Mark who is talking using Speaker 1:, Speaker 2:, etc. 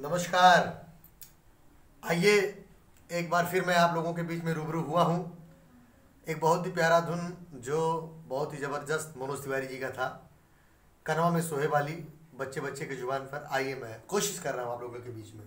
Speaker 1: नमस्कार। आइए एक बार फिर मैं आप लोगों के बीच में रूबरू हुआ हूँ। एक बहुत ही प्यारा धुन जो बहुत ही ज़बरदस्त मनोज तिवारी जी का था, कनवा में सोहे वाली, बच्चे बच्चे की जुबान पर। आइए मैं कोशिश कर रहा हूँ आप लोगों के बीच में।